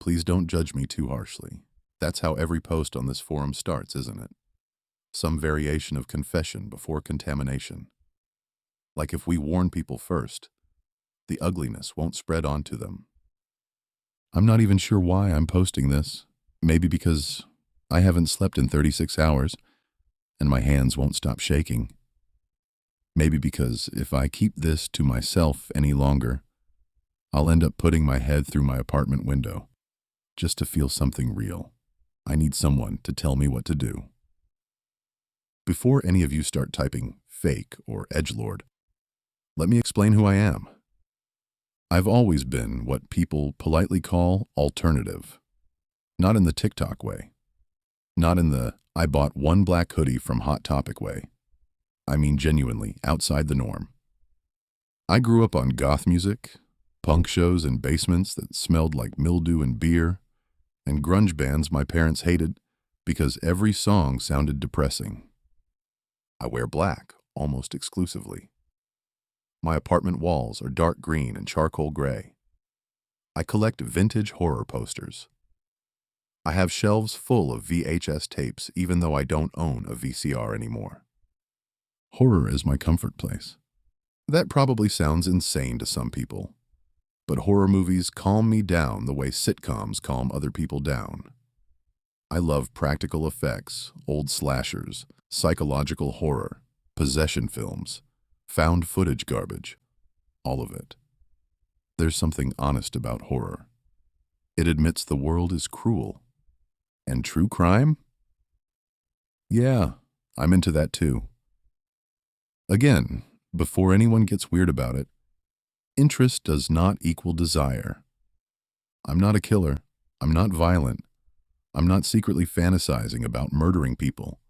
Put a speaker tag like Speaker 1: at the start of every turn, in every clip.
Speaker 1: please don't judge me too harshly. That's how every post on this forum starts, isn't it? Some variation of confession before contamination. Like if we warn people first, the ugliness won't spread onto them. I'm not even sure why I'm posting this. Maybe because I haven't slept in 36 hours and my hands won't stop shaking. Maybe because if I keep this to myself any longer, I'll end up putting my head through my apartment window just to feel something real. I need someone to tell me what to do. Before any of you start typing fake or edgelord, let me explain who I am. I've always been what people politely call alternative. Not in the TikTok way. Not in the I bought one black hoodie from Hot Topic way. I mean genuinely outside the norm. I grew up on goth music, punk shows in basements that smelled like mildew and beer, and grunge bands my parents hated because every song sounded depressing. I wear black almost exclusively. My apartment walls are dark green and charcoal gray. I collect vintage horror posters. I have shelves full of VHS tapes even though I don't own a VCR anymore. Horror is my comfort place. That probably sounds insane to some people, but horror movies calm me down the way sitcoms calm other people down. I love practical effects, old slashers, psychological horror, possession films, found footage garbage, all of it. There's something honest about horror. It admits the world is cruel. And true crime? Yeah, I'm into that too. Again, before anyone gets weird about it, interest does not equal desire. I'm not a killer. I'm not violent. I'm not secretly fantasizing about murdering people.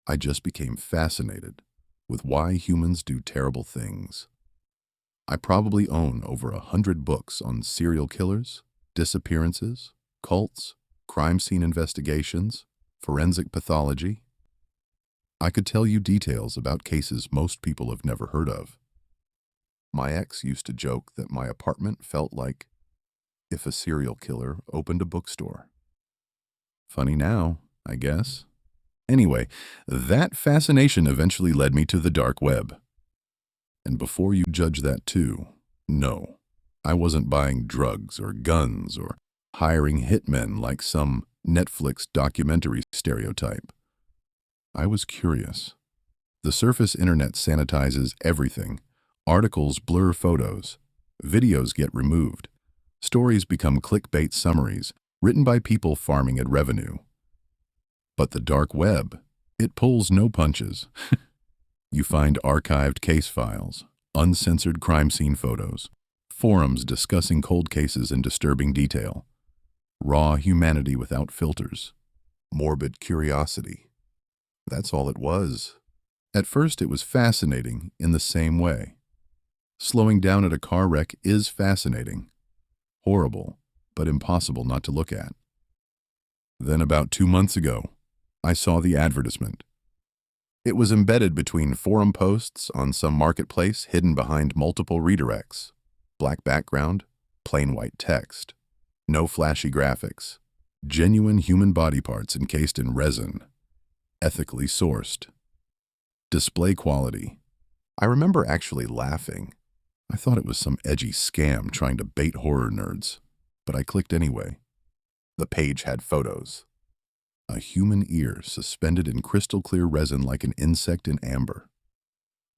Speaker 1: I just became fascinated with why humans do terrible things. I probably own over 100 books on serial killers, disappearances, cults, crime scene investigations, forensic pathology. I could tell you details about cases most people have never heard of. My ex used to joke that my apartment felt like if a serial killer opened a bookstore. Funny now, I guess. Anyway, that fascination eventually led me to the dark web. And before you judge that too, no, I wasn't buying drugs or guns or hiring hitmen like some Netflix documentary stereotype. I was curious. The surface internet sanitizes everything. Articles blur photos. Videos get removed. Stories become clickbait summaries written by people farming at revenue. But the dark web, it pulls no punches. You find archived case files, uncensored crime scene photos, forums discussing cold cases in disturbing detail, raw humanity without filters, morbid curiosity. That's all it was. At first it was fascinating in the same way. Slowing down at a car wreck is fascinating. Horrible, but impossible not to look at. Then about 2 months ago, I saw the advertisement. It was embedded between forum posts on some marketplace hidden behind multiple redirects. Black background, plain white text. No flashy graphics. Genuine human body parts encased in resin. Ethically sourced. Display quality. I remember actually laughing. I thought it was some edgy scam trying to bait horror nerds, but I clicked anyway. The page had photos. A human ear suspended in crystal clear resin like an insect in amber.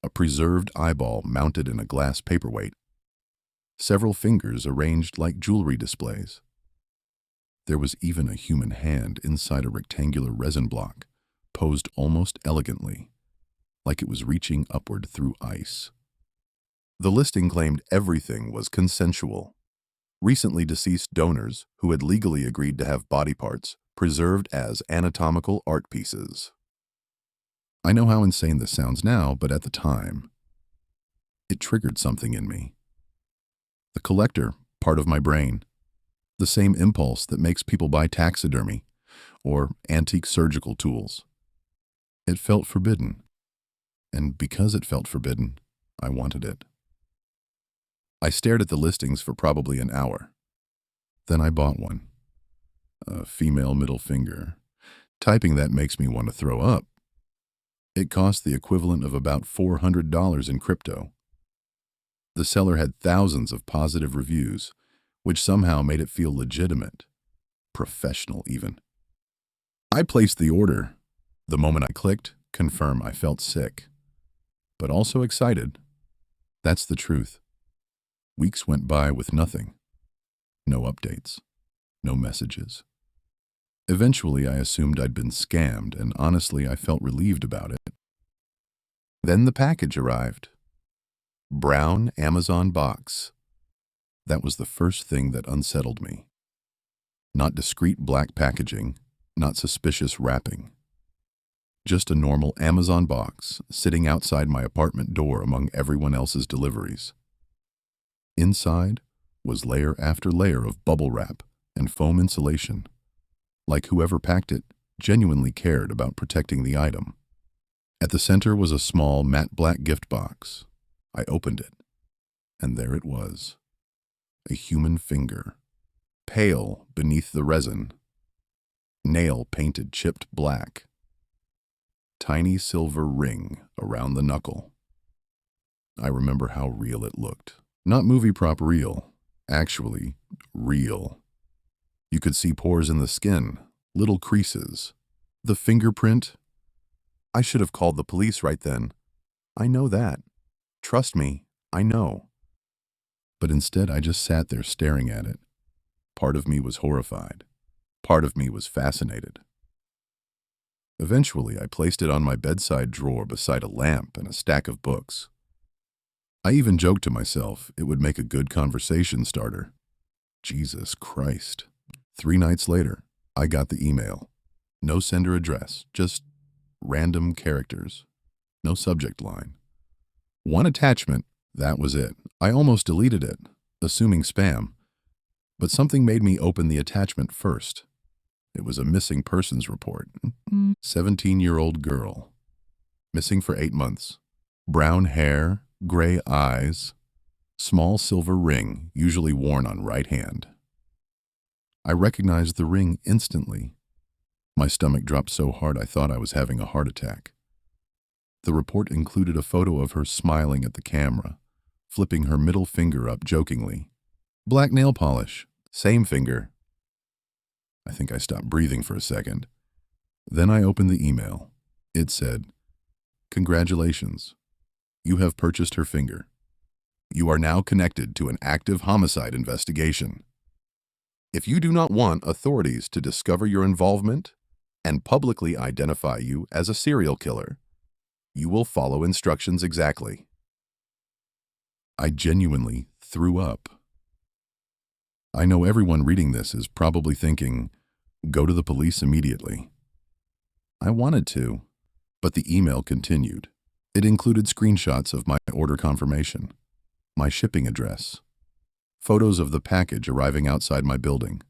Speaker 1: A preserved eyeball mounted in a glass paperweight. Several fingers arranged like jewelry displays. There was even a human hand inside a rectangular resin block, posed almost elegantly, like it was reaching upward through ice. The listing claimed everything was consensual. Recently deceased donors who had legally agreed to have body parts preserved as anatomical art pieces. I know how insane this sounds now, but at the time, it triggered something in me. The collector part of my brain, the same impulse that makes people buy taxidermy or antique surgical tools. It felt forbidden, and because it felt forbidden, I wanted it. I stared at the listings for probably an hour. Then I bought one. A female middle finger. Typing that makes me want to throw up. It cost the equivalent of about $400 in crypto. The seller had thousands of positive reviews, which somehow made it feel legitimate, professional even. I placed the order. The moment I clicked confirm, I felt sick, but also excited. That's the truth. Weeks went by with nothing. No updates. No messages. Eventually, I assumed I'd been scammed, and honestly, I felt relieved about it. Then the package arrived. Brown Amazon box. That was the first thing that unsettled me. Not discreet black packaging, not suspicious wrapping. Just a normal Amazon box sitting outside my apartment door among everyone else's deliveries. Inside was layer after layer of bubble wrap and foam insulation, like whoever packed it genuinely cared about protecting the item. At the center was a small matte black gift box. I opened it, and there it was. A human finger, pale beneath the resin, nail painted chipped black, tiny silver ring around the knuckle. I remember how real it looked. Not movie prop real, actually real. You could see pores in the skin, little creases. The fingerprint. I should have called the police right then. I know that. Trust me, I know. But instead, I just sat there staring at it. Part of me was horrified. Part of me was fascinated. Eventually, I placed it on my bedside drawer beside a lamp and a stack of books. I even joked to myself it would make a good conversation starter. Jesus Christ. 3 nights later, I got the email. No sender address, just random characters. No subject line. One attachment, that was it. I almost deleted it, assuming spam. But something made me open the attachment first. It was a missing persons report. 17-year-old girl. Missing for 8 months. Brown hair, gray eyes, small silver ring, usually worn on right hand. I recognized the ring instantly. My stomach dropped so hard I thought I was having a heart attack. The report included a photo of her smiling at the camera, flipping her middle finger up jokingly. Black nail polish, same finger. I think I stopped breathing for a second. Then I opened the email. It said, "Congratulations. You have purchased her finger. You are now connected to an active homicide investigation. If you do not want authorities to discover your involvement and publicly identify you as a serial killer, you will follow instructions exactly." I genuinely threw up. I know everyone reading this is probably thinking, go to the police immediately. I wanted to, but the email continued. It included screenshots of my order confirmation, my shipping address, photos of the package arriving outside my building.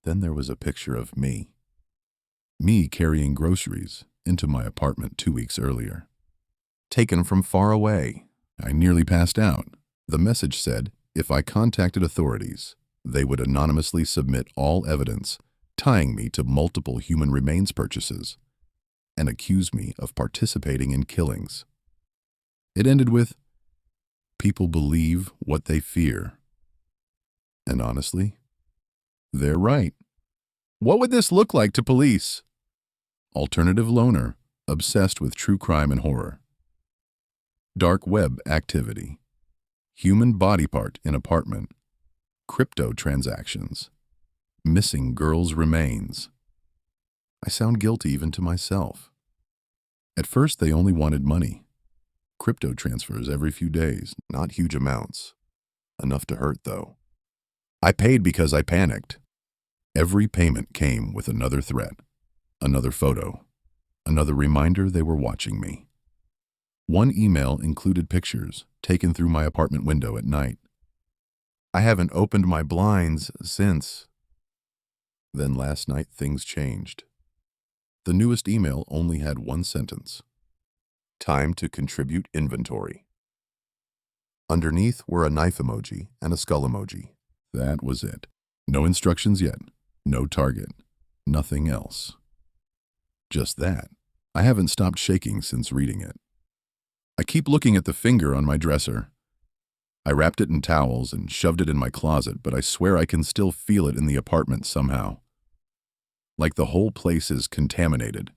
Speaker 1: Then there was a picture of me. Me carrying groceries into my apartment 2 weeks earlier. Taken from far away. I nearly passed out. The message said, if I contacted authorities, they would anonymously submit all evidence tying me to multiple human remains purchases and accuse me of participating in killings. It ended with, people believe what they fear. And honestly, they're right. What would this look like to police? Alternative loner, obsessed with true crime and horror. Dark web activity. Human body part in apartment. Crypto transactions. Missing girl's remains. I sound guilty even to myself. At first, they only wanted money. Crypto transfers every few days, not huge amounts. Enough to hurt, though. I paid because I panicked. Every payment came with another threat, another photo, another reminder they were watching me. One email included pictures taken through my apartment window at night. I haven't opened my blinds since. Then last night things changed. The newest email only had one sentence. Time to contribute inventory. Underneath were a knife emoji and a skull emoji. That was it. No instructions yet. No target. Nothing else. Just that. I haven't stopped shaking since reading it. I keep looking at the finger on my dresser. I wrapped it in towels and shoved it in my closet, but I swear I can still feel it in the apartment somehow. Like the whole place is contaminated.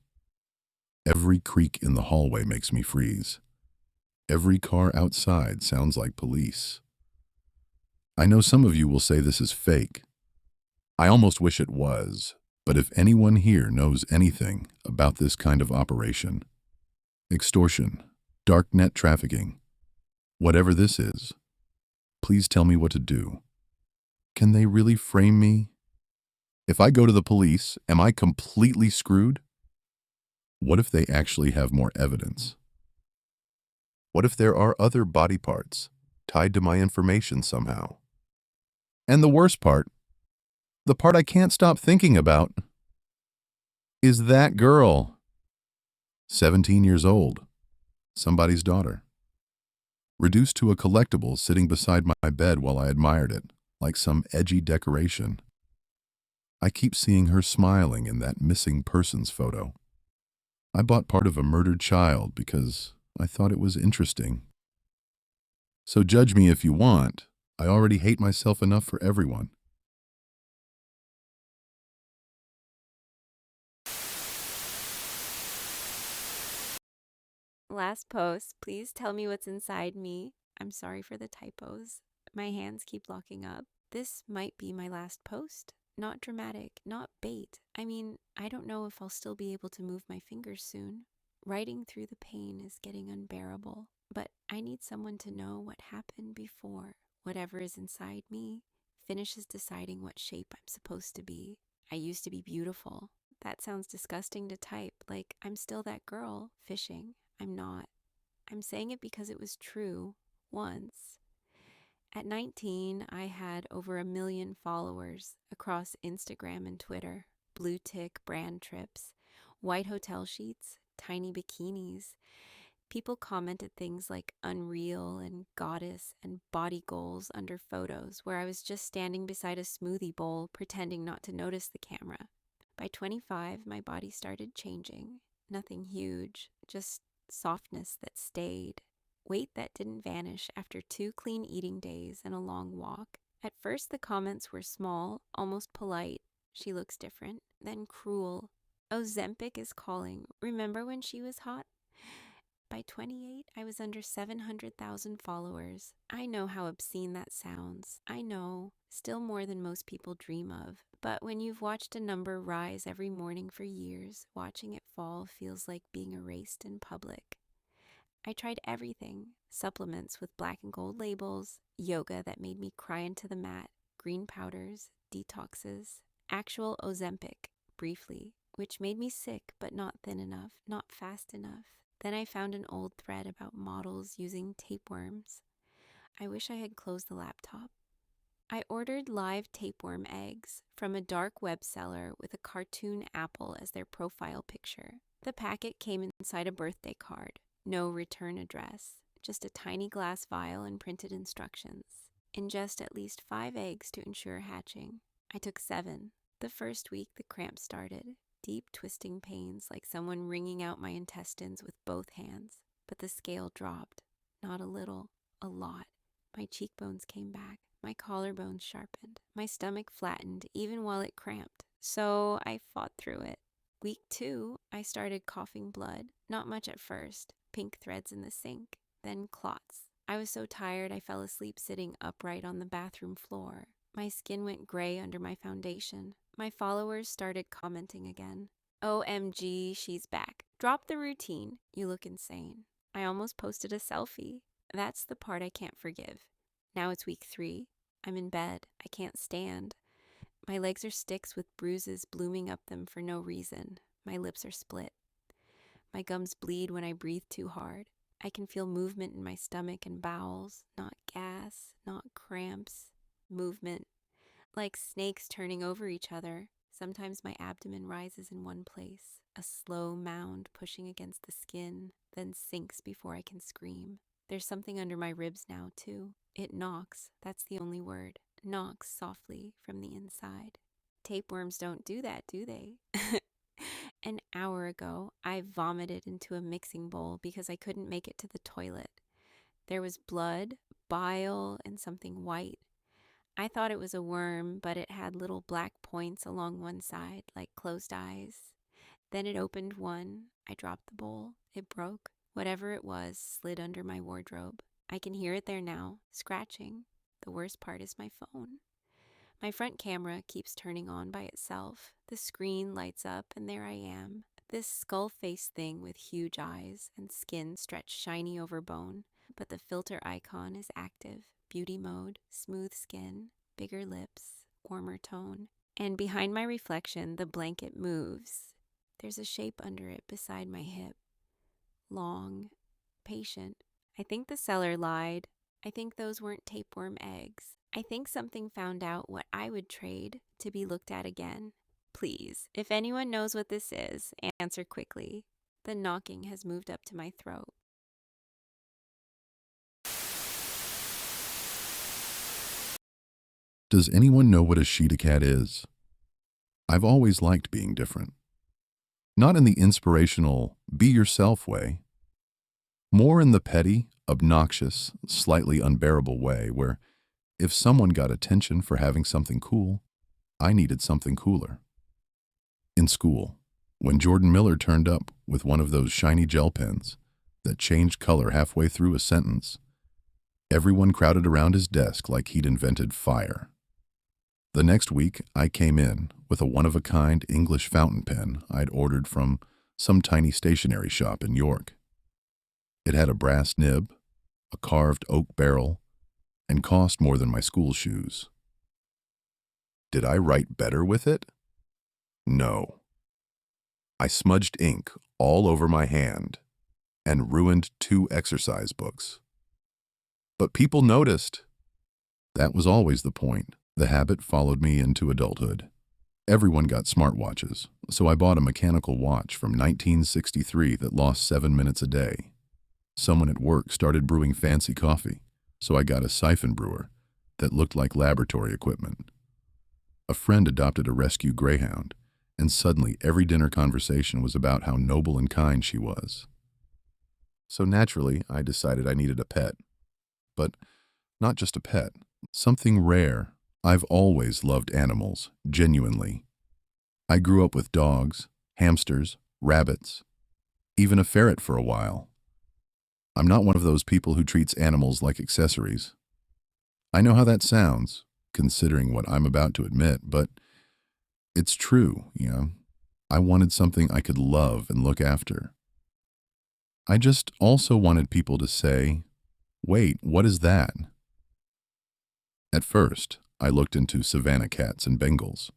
Speaker 1: Every creak in the hallway makes me freeze. Every car outside sounds like police. I know some of you will say this is fake. I almost wish it was, but if anyone here knows anything about this kind of operation, extortion, darknet trafficking, whatever this is, please tell me what to do. Can they really frame me? If I go to the police, am I completely screwed? What if they actually have more evidence? What if there are other body parts tied to my information somehow? And the worst part, the part I can't stop thinking about, is that girl. 17 years old, somebody's daughter. Reduced to a collectible sitting beside my bed while I admired it, like some edgy decoration. I keep seeing her smiling in that missing persons photo. I bought part of a murdered child because I thought it was interesting. So judge me if you want. I already hate myself enough for everyone.
Speaker 2: Last post, please tell me what's inside me. I'm sorry for the typos. My hands keep locking up. This might be my last post. Not dramatic, not bait. I mean, I don't know if I'll still be able to move my fingers soon. Writing through the pain is getting unbearable, but I need someone to know what happened before whatever is inside me finishes deciding what shape I'm supposed to be. I used to be beautiful. That sounds disgusting to type, like I'm still that girl fishing. I'm not. I'm saying it because it was true once. At 19, I had over 1 million followers across Instagram and Twitter, blue tick brand trips, white hotel sheets, tiny bikinis. People commented things like unreal and goddess and body goals under photos where I was just standing beside a smoothie bowl pretending not to notice the camera. By 25, my body started changing. Nothing huge, just softness that stayed, weight that didn't vanish after 2 clean eating days and a long walk. At first, the comments were small, almost polite. She looks different. Then cruel. Ozempic is calling. Remember when she was hot? By 28, I was under 700,000 followers. I know how obscene that sounds. I know, still more than most people dream of. But when you've watched a number rise every morning for years, watching it fall feels like being erased in public. I tried everything: supplements with black and gold labels, yoga that made me cry into the mat, green powders, detoxes, actual Ozempic, briefly, which made me sick but not thin enough, not fast enough. Then I found an old thread about models using tapeworms. I wish I had closed the laptop. I ordered live tapeworm eggs from a dark web seller with a cartoon apple as their profile picture. The packet came inside a birthday card. No return address, just a tiny glass vial and printed instructions. Ingest at least 5 eggs to ensure hatching. I took 7. The first week, the cramps started. Deep twisting pains, like someone wringing out my intestines with both hands. But the scale dropped. Not a little, a lot. My cheekbones came back. My collarbones sharpened. My stomach flattened, even while it cramped. So I fought through it. Week 2, I started coughing blood. Not much at first. Pink threads in the sink. Then clots. I was so tired I fell asleep sitting upright on the bathroom floor. My skin went gray under my foundation. My followers started commenting again. OMG, she's back. Drop the routine. You look insane. I almost posted a selfie. That's the part I can't forgive. Now it's week 3. I'm in bed. I can't stand. My legs are sticks with bruises blooming up them for no reason. My lips are split. My gums bleed when I breathe too hard. I can feel movement in my stomach and bowels. Not gas, not cramps. Movement. Like snakes turning over each other. Sometimes my abdomen rises in one place, a slow mound pushing against the skin, then sinks before I can scream. There's something under my ribs now, too. It knocks. That's the only word. knocks softly from the inside. Tapeworms don't do that, do they? An hour ago, I vomited into a mixing bowl because I couldn't make it to the toilet. There was blood, bile, and something white. I thought it was a worm, but it had little black points along one side, like closed eyes. Then it opened one. I dropped the bowl. It broke. Whatever it was slid under my wardrobe. I can hear it there now, scratching. The worst part is my phone. My front camera keeps turning on by itself. The screen lights up, and there I am. This skull-faced thing with huge eyes and skin stretched shiny over bone. But the filter icon is active. Beauty mode, smooth skin, bigger lips, warmer tone. And behind my reflection, the blanket moves. There's a shape under it beside my hip. Long, patient. I think the seller lied. I think those weren't tapeworm eggs. I think something found out what I would trade to be looked at again. Please, if anyone knows what this is, answer quickly. The knocking has moved up to my throat.
Speaker 1: Does anyone know what a Sheeta cat is? I've always liked being different. Not in the inspirational, be yourself way. More in the petty, obnoxious, slightly unbearable way where if someone got attention for having something cool, I needed something cooler. In school, when Jordan Miller turned up with one of those shiny gel pens that changed color halfway through a sentence, everyone crowded around his desk like he'd invented fire. The next week, I came in with a one-of-a-kind English fountain pen I'd ordered from some tiny stationery shop in York. It had a brass nib, a carved oak barrel, and cost more than my school shoes. Did I write better with it? No. I smudged ink all over my hand and ruined 2 exercise books. But people noticed. That was always the point. The habit followed me into adulthood. Everyone got smartwatches, so I bought a mechanical watch from 1963 that lost 7 minutes a day. Someone at work started brewing fancy coffee, so I got a siphon brewer that looked like laboratory equipment. A friend adopted a rescue greyhound, and suddenly every dinner conversation was about how noble and kind she was. So naturally, I decided I needed a pet. But not just a pet, something rare. I've always loved animals, genuinely. I grew up with dogs, hamsters, rabbits, even a ferret for a while. I'm not one of those people who treats animals like accessories. I know how that sounds, considering what I'm about to admit, but it's true, I wanted something I could love and look after. I just also wanted people to say, "Wait, what is that?" At first, I looked into Savannah cats and Bengals.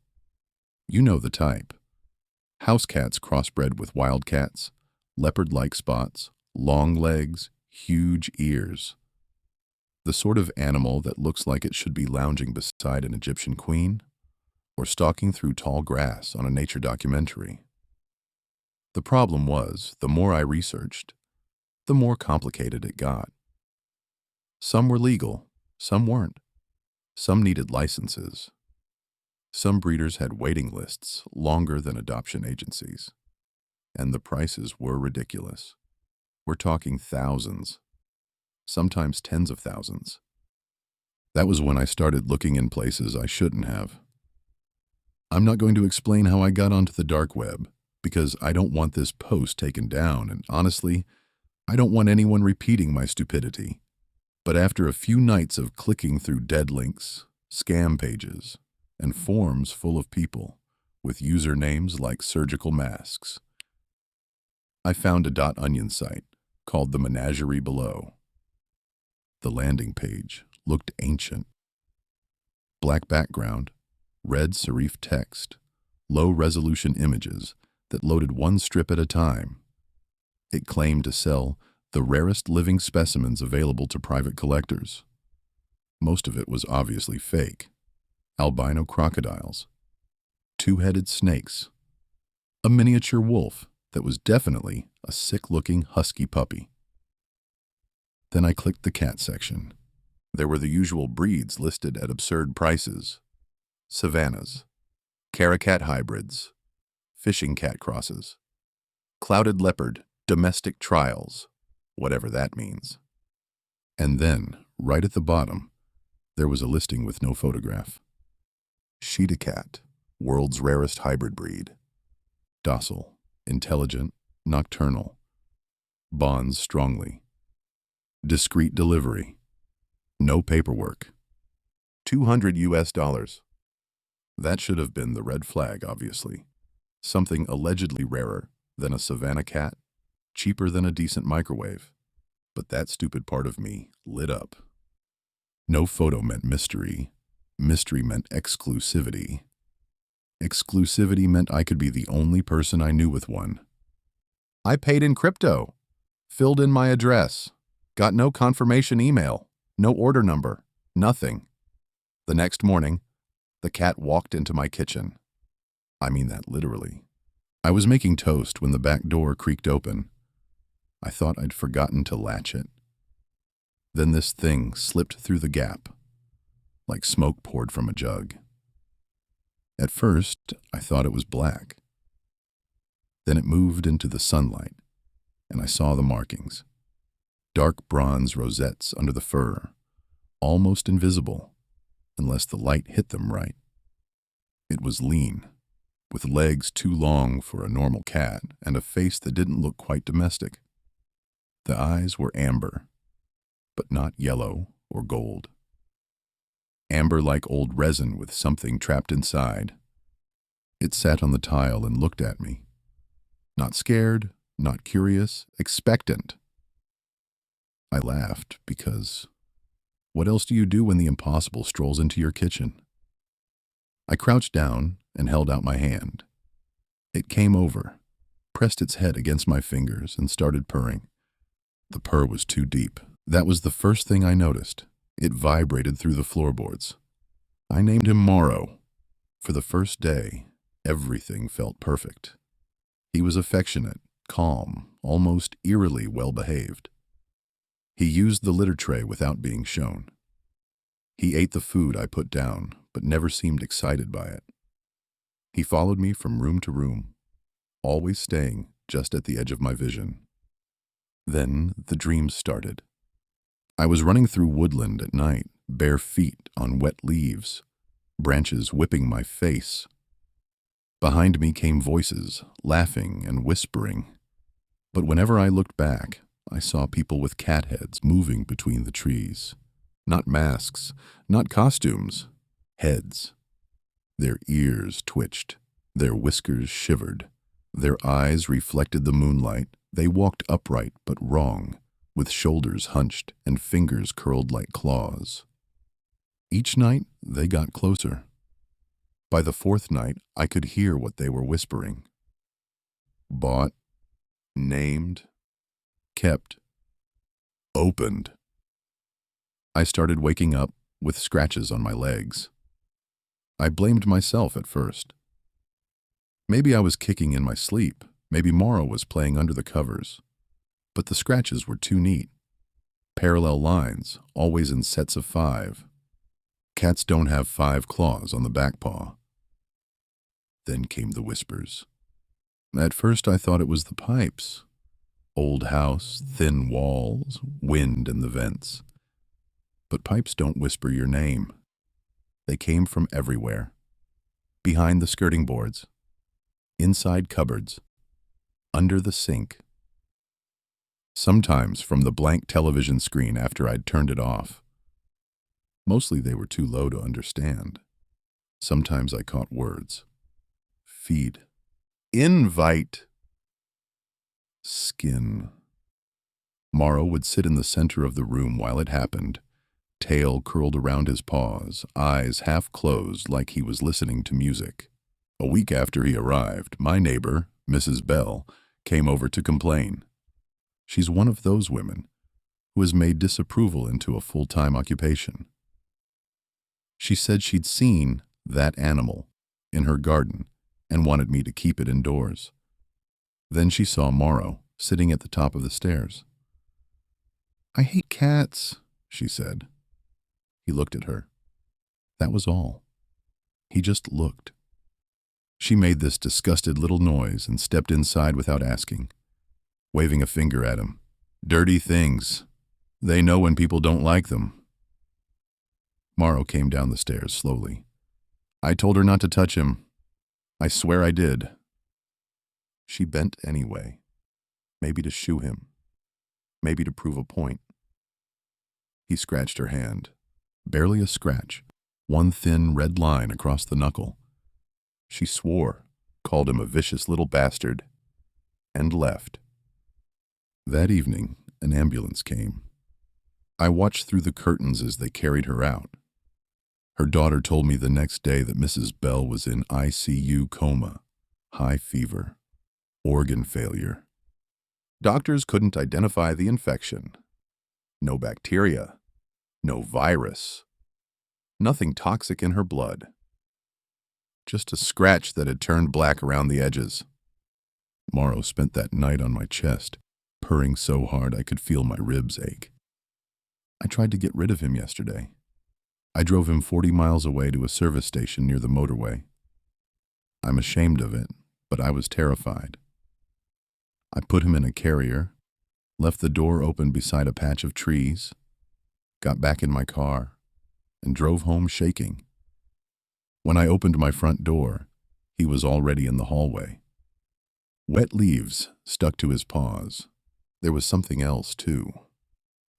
Speaker 1: You know the type. House cats crossbred with wild cats, leopard-like spots, long legs, huge ears. The sort of animal that looks like it should be lounging beside an Egyptian queen or stalking through tall grass on a nature documentary. The problem was, the more I researched, the more complicated it got. Some were legal, some weren't. Some needed licenses. Some breeders had waiting lists longer than adoption agencies. And the prices were ridiculous. We're talking thousands, sometimes tens of thousands. That was when I started looking in places I shouldn't have. I'm not going to explain how I got onto the dark web, because I don't want this post taken down, and honestly, I don't want anyone repeating my stupidity. But after a few nights of clicking through dead links, scam pages, and forums full of people with usernames like surgical masks, I found a .onion site called the Menagerie Below. The landing page looked ancient. Black background, red serif text, low-resolution images that loaded one strip at a time. It claimed to sell the rarest living specimens available to private collectors. Most of it was obviously fake. Albino crocodiles, 2-headed snakes, a miniature wolf that was definitely a sick-looking husky puppy. Then I clicked the cat section. There were the usual breeds listed at absurd prices: savannas, caracat hybrids, fishing cat crosses, clouded leopard, domestic trials, whatever that means. And then, right at the bottom, there was a listing with no photograph. Cheetah cat, world's rarest hybrid breed. Docile, intelligent, nocturnal. Bonds strongly. Discreet delivery. No paperwork. 200 US. That should have been the red flag, obviously. Something allegedly rarer than a savannah cat, cheaper than a decent microwave. But that stupid part of me lit up. No photo meant mystery. Mystery meant exclusivity. Exclusivity meant I could be the only person I knew with one. I paid in crypto, filled in my address, got no confirmation email, no order number, nothing. The next morning, the cat walked into my kitchen. I mean that literally. I was making toast when the back door creaked open. I thought I'd forgotten to latch it. Then this thing slipped through the gap, like smoke poured from a jug. At first, I thought it was black. Then it moved into the sunlight, and I saw the markings. Dark bronze rosettes under the fur, almost invisible, unless the light hit them right. It was lean, with legs too long for a normal cat and a face that didn't look quite domestic. The eyes were amber, but not yellow or gold. Amber like old resin with something trapped inside. It sat on the tile and looked at me. Not scared, not curious, expectant. I laughed because what else do you do when the impossible strolls into your kitchen? I crouched down and held out my hand. It came over, pressed its head against my fingers, and started purring. The purr was too deep. That was the first thing I noticed. It vibrated through the floorboards. I named him Morrow. For the first day, everything felt perfect. He was affectionate, calm, almost eerily well-behaved. He used the litter tray without being shown. He ate the food I put down, but never seemed excited by it. He followed me from room to room, always staying just at the edge of my vision. Then the dreams started. I was running through woodland at night, bare feet on wet leaves, branches whipping my face. Behind me came voices, laughing and whispering. But whenever I looked back, I saw people with cat heads moving between the trees. Not masks, not costumes, heads. Their ears twitched, their whiskers shivered, their eyes reflected the moonlight. They walked upright but wrong, with shoulders hunched and fingers curled like claws. Each night, they got closer. By the fourth night, I could hear what they were whispering. Bought, named, kept, opened. I started waking up with scratches on my legs. I blamed myself at first. Maybe I was kicking in my sleep. Maybe Morrow was playing under the covers. But the scratches were too neat. Parallel lines, always in sets of 5. Cats don't have 5 claws on the back paw. Then came the whispers. At first I thought it was the pipes. Old house, thin walls, wind in the vents. But pipes don't whisper your name. They came from everywhere. Behind the skirting boards, inside cupboards, under the sink. Sometimes from the blank television screen after I'd turned it off. Mostly they were too low to understand. Sometimes I caught words. Feed. Invite. Skin. Morrow would sit in the center of the room while it happened, tail curled around his paws, eyes half closed like he was listening to music. A week after he arrived, my neighbor, Mrs. Bell, came over to complain. She's one of those women who has made disapproval into a full-time occupation. She said she'd seen that animal in her garden and wanted me to keep it indoors. Then she saw Morrow sitting at the top of the stairs. "I hate cats," she said. He looked at her. That was all. He just looked. She made this disgusted little noise and stepped inside without asking, waving a finger at him. Dirty things. They know when people don't like them. Morrow came down the stairs slowly. I told her not to touch him. I swear I did. She bent anyway, maybe to shoo him, maybe to prove a point. He scratched her hand. Barely a scratch, one thin red line across the knuckle. She swore, called him a vicious little bastard, and left. That evening, an ambulance came. I watched through the curtains as they carried her out. Her daughter told me the next day that Mrs. Bell was in ICU coma, high fever, organ failure. Doctors couldn't identify the infection. No bacteria, no virus, nothing toxic in her blood. Just a scratch that had turned black around the edges. Morrow spent that night on my chest, purring so hard I could feel my ribs ache. I tried to get rid of him yesterday. I drove him 40 miles away to a service station near the motorway. I'm ashamed of it, but I was terrified. I put him in a carrier, left the door open beside a patch of trees, got back in my car, and drove home shaking. When I opened my front door, he was already in the hallway. Wet leaves stuck to his paws. There was something else, too.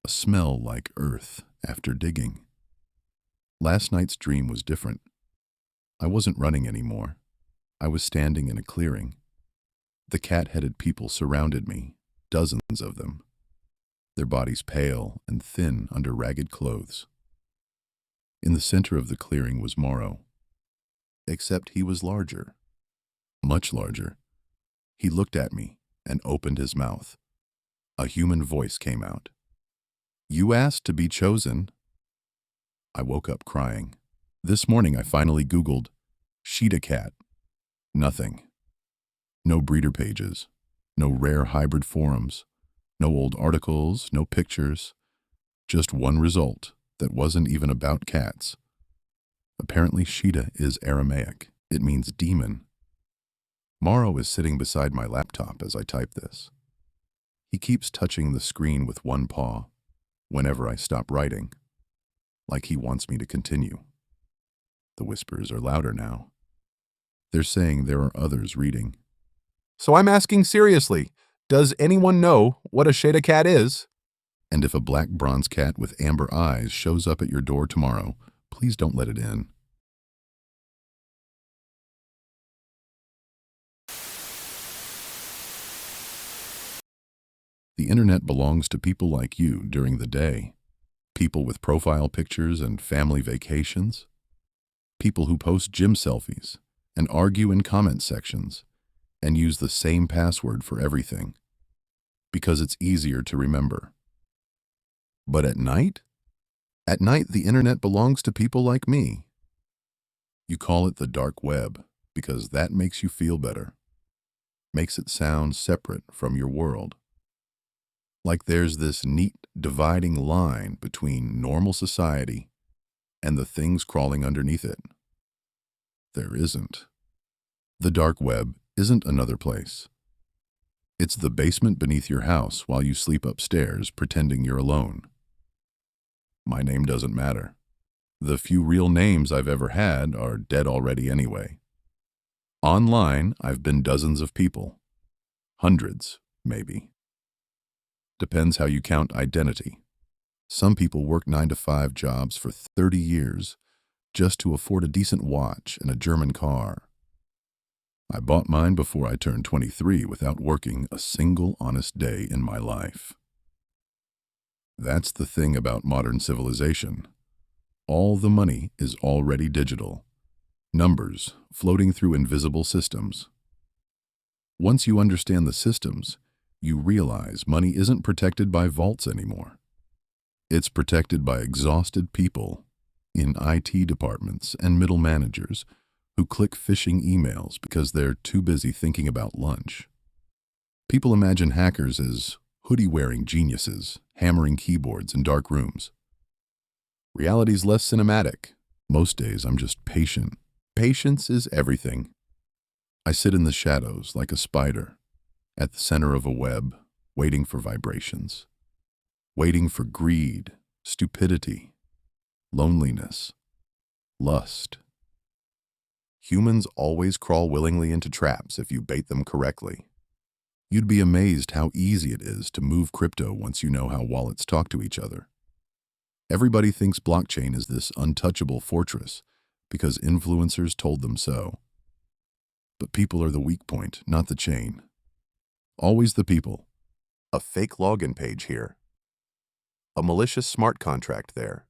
Speaker 1: A smell like earth after digging. Last night's dream was different. I wasn't running anymore. I was standing in a clearing. The cat-headed people surrounded me, dozens of them, their bodies pale and thin under ragged clothes. In the center of the clearing was Morrow, except he was larger, much larger. He looked at me and opened his mouth. A human voice came out. You asked to be chosen. I woke up crying. This morning I finally Googled Cheetah cat. Nothing. No breeder pages, no rare hybrid forums, no old articles, no pictures, just one result that wasn't even about cats. Apparently Cheetah is Aramaic. It means demon. Morrow is sitting beside my laptop as I type this. He keeps touching the screen with one paw whenever I stop writing, like he wants me to continue. The whispers are louder now. They're saying there are others reading. So I'm asking seriously, does anyone know what a Cheetah cat is? And if a black bronze cat with amber eyes shows up at your door tomorrow, please don't let it in. The internet belongs to people like you during the day. People with profile pictures and family vacations. People who post gym selfies and argue in comment sections and use the same password for everything because it's easier to remember. But at night? At night, the internet belongs to people like me. You call it the dark web because that makes you feel better, makes it sound separate from your world. Like there's this neat dividing line between normal society and the things crawling underneath it. There isn't. The dark web isn't another place. It's the basement beneath your house while you sleep upstairs pretending you're alone. My name doesn't matter. The few real names I've ever had are dead already anyway. Online, I've been dozens of people. Hundreds, maybe. Depends how you count identity. Some people work 9-to-5 jobs for 30 years just to afford a decent watch and a German car. I bought mine before I turned 23 without working a single honest day in my life. That's the thing about modern civilization. All the money is already digital. Numbers floating through invisible systems. Once you understand the systems, you realize money isn't protected by vaults anymore. It's protected by exhausted people in IT departments and middle managers who click phishing emails because they're too busy thinking about lunch. People imagine hackers as hoodie-wearing geniuses, hammering keyboards in dark rooms. Reality's less cinematic. Most days I'm just patient. Patience is everything. I sit in the shadows like a spider, at the center of a web, waiting for vibrations. Waiting for greed, stupidity, loneliness, lust. Humans always crawl willingly into traps if you bait them correctly. You'd be amazed how easy it is to move crypto once you know how wallets talk to each other. Everybody thinks blockchain is this untouchable fortress because influencers told them so. But people are the weak point, not the chain. Always the people. A fake login page here. A malicious smart contract there.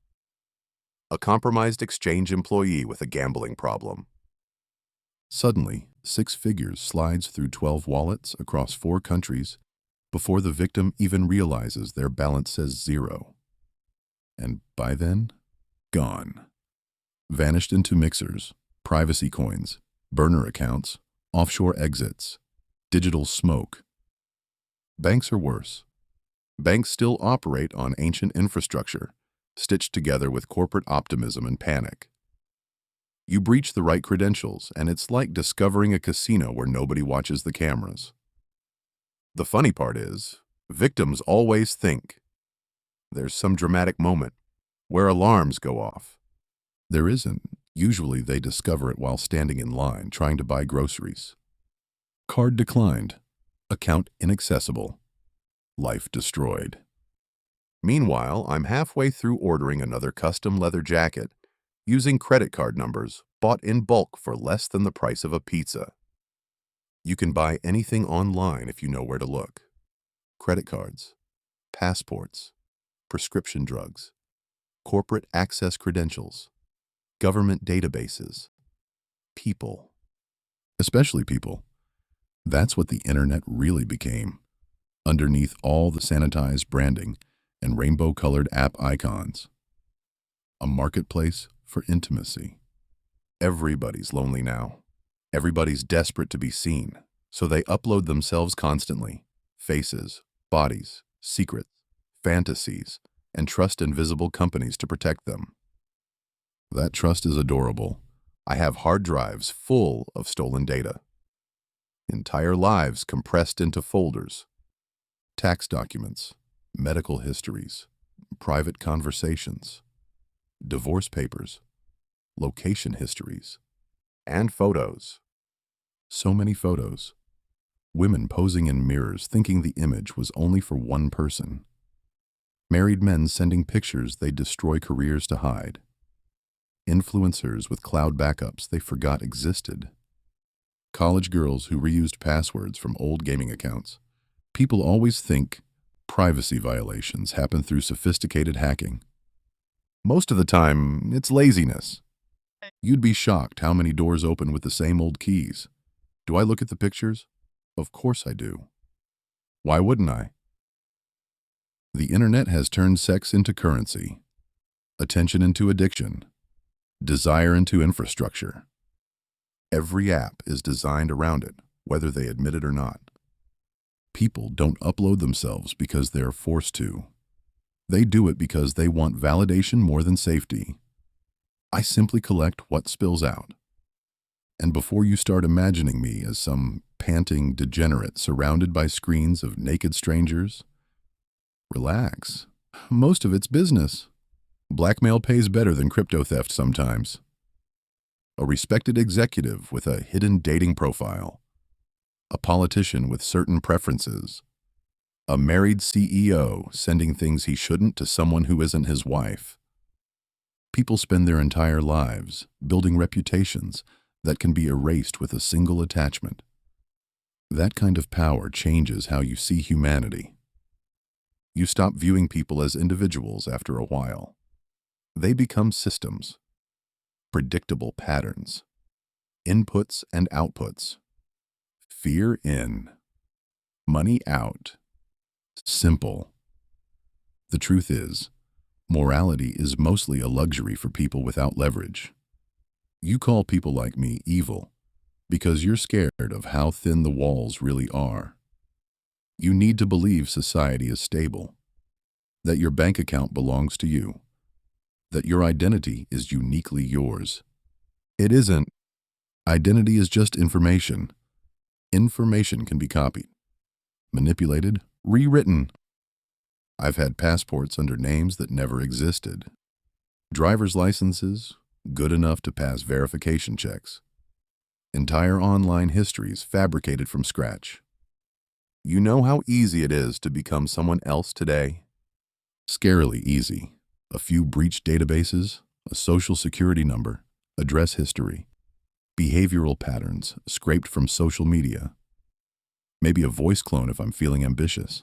Speaker 1: A compromised exchange employee with a gambling problem. Suddenly, 6 figures slides through 12 wallets across 4 countries before the victim even realizes their balance says 0. And by then, gone. Vanished into mixers, privacy coins, burner accounts, offshore exits, digital smoke. Banks are worse. Banks still operate on ancient infrastructure, stitched together with corporate optimism and panic. You breach the right credentials, and it's like discovering a casino where nobody watches the cameras. The funny part is, victims always think there's some dramatic moment where alarms go off. There isn't. Usually they discover it while standing in line trying to buy groceries. Card declined. Account inaccessible. Life destroyed. Meanwhile, I'm halfway through ordering another custom leather jacket using credit card numbers bought in bulk for less than the price of a pizza. You can buy anything online if you know where to look. Credit cards, passports, prescription drugs, corporate access credentials, government databases, people. Especially people. That's what the internet really became, underneath all the sanitized branding and rainbow-colored app icons. A marketplace for intimacy. Everybody's lonely now. Everybody's desperate to be seen, so they upload themselves constantly. Faces, bodies, secrets, fantasies, and trust invisible companies to protect them. That trust is adorable. I have hard drives full of stolen data. Entire lives compressed into folders. Tax documents, medical histories, private conversations, divorce papers, location histories, and photos. So many photos. Women posing in mirrors thinking the image was only for one person. Married men sending pictures they'd destroy careers to hide. Influencers with cloud backups they forgot existed. College girls who reused passwords from old gaming accounts. People always think privacy violations happen through sophisticated hacking. Most of the time, it's laziness. You'd be shocked how many doors open with the same old keys. Do I look at the pictures? Of course I do. Why wouldn't I? The internet has turned sex into currency, attention into addiction, desire into infrastructure. Every app is designed around it, whether they admit it or not. People don't upload themselves because they're forced to. They do it because they want validation more than safety. I simply collect what spills out. And before you start imagining me as some panting degenerate surrounded by screens of naked strangers, relax. Most of it's business. Blackmail pays better than crypto theft sometimes. A respected executive with a hidden dating profile. A politician with certain preferences. A married CEO sending things he shouldn't to someone who isn't his wife. People spend their entire lives building reputations that can be erased with a single attachment. That kind of power changes how you see humanity. You stop viewing people as individuals after a while. They become systems, predictable patterns, inputs and outputs, fear in, money out. Simple. The truth is, morality is mostly a luxury for people without leverage. You call people like me evil because you're scared of how thin the walls really are. You need to believe society is stable, that your bank account belongs to you, that your identity is uniquely yours. It isn't. Identity is just information. Information can be copied, manipulated, rewritten. I've had passports under names that never existed. Driver's licenses, good enough to pass verification checks. Entire online histories fabricated from scratch. You know how easy it is to become someone else today? Scarily easy. A few breached databases, a social security number, address history, behavioral patterns scraped from social media. Maybe a voice clone if I'm feeling ambitious.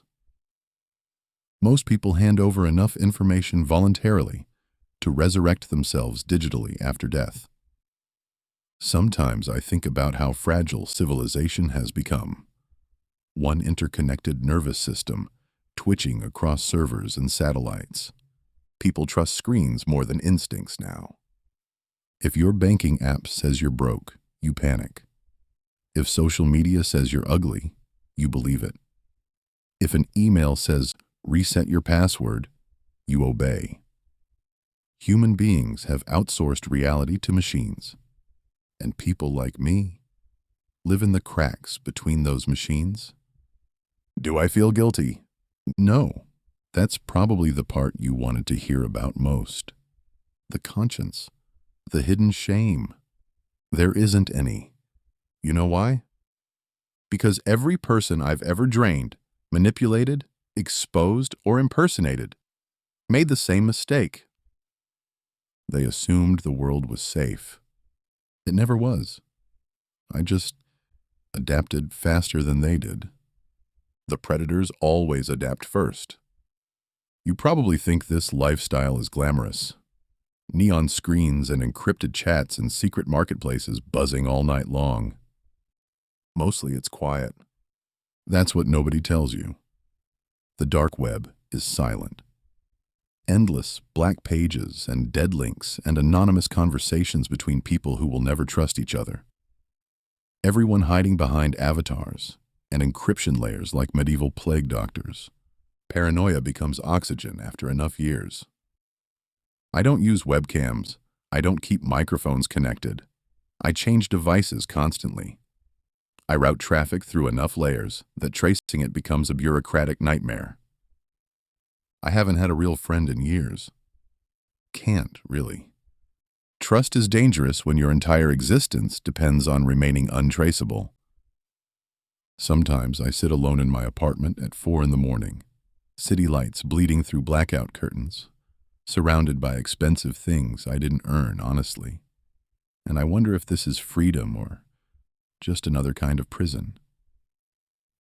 Speaker 1: Most people hand over enough information voluntarily to resurrect themselves digitally after death. Sometimes I think about how fragile civilization has become. One interconnected nervous system, twitching across servers and satellites. People trust screens more than instincts now. If your banking app says you're broke, you panic. If social media says you're ugly, you believe it. If an email says, reset your password, you obey. Human beings have outsourced reality to machines, and people like me live in the cracks between those machines. Do I feel guilty? No. That's probably the part you wanted to hear about most. The conscience. The hidden shame. There isn't any. You know why? Because every person I've ever drained, manipulated, exposed, or impersonated made the same mistake. They assumed the world was safe. It never was. I just adapted faster than they did. The predators always adapt first. You probably think this lifestyle is glamorous. Neon screens and encrypted chats in secret marketplaces buzzing all night long. Mostly it's quiet. That's what nobody tells you. The dark web is silent. Endless black pages and dead links and anonymous conversations between people who will never trust each other. Everyone hiding behind avatars and encryption layers like medieval plague doctors. Paranoia becomes oxygen after enough years. I don't use webcams. I don't keep microphones connected. I change devices constantly. I route traffic through enough layers that tracing it becomes a bureaucratic nightmare. I haven't had a real friend in years. Can't, really. Trust is dangerous when your entire existence depends on remaining untraceable. Sometimes I sit alone in my apartment at 4 a.m, city lights bleeding through blackout curtains, surrounded by expensive things I didn't earn honestly. And I wonder if this is freedom or just another kind of prison.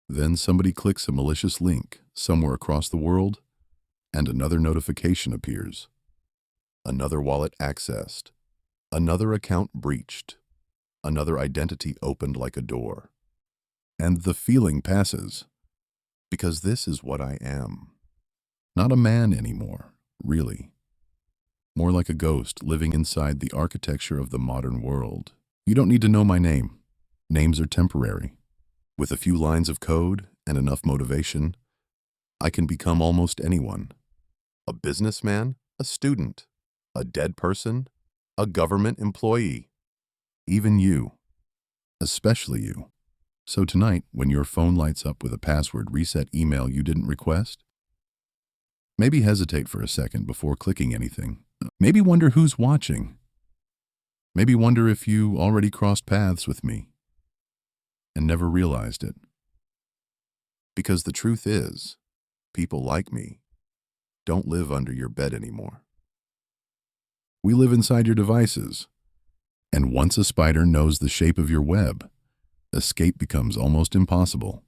Speaker 1: Then somebody clicks a malicious link somewhere across the world, and another notification appears. Another wallet accessed. Another account breached. Another identity opened like a door. And the feeling passes, because this is what I am. Not a man anymore, really. More like a ghost living inside the architecture of the modern world. You don't need to know my name. Names are temporary. With a few lines of code and enough motivation, I can become almost anyone. A businessman, a student, a dead person, a government employee. Even you. Especially you. So tonight, when your phone lights up with a password reset email you didn't request, maybe hesitate for a second before clicking anything. Maybe wonder who's watching. Maybe wonder if you already crossed paths with me and never realized it. Because the truth is, people like me don't live under your bed anymore. We live inside your devices, and once a spider knows the shape of your web, escape becomes almost impossible.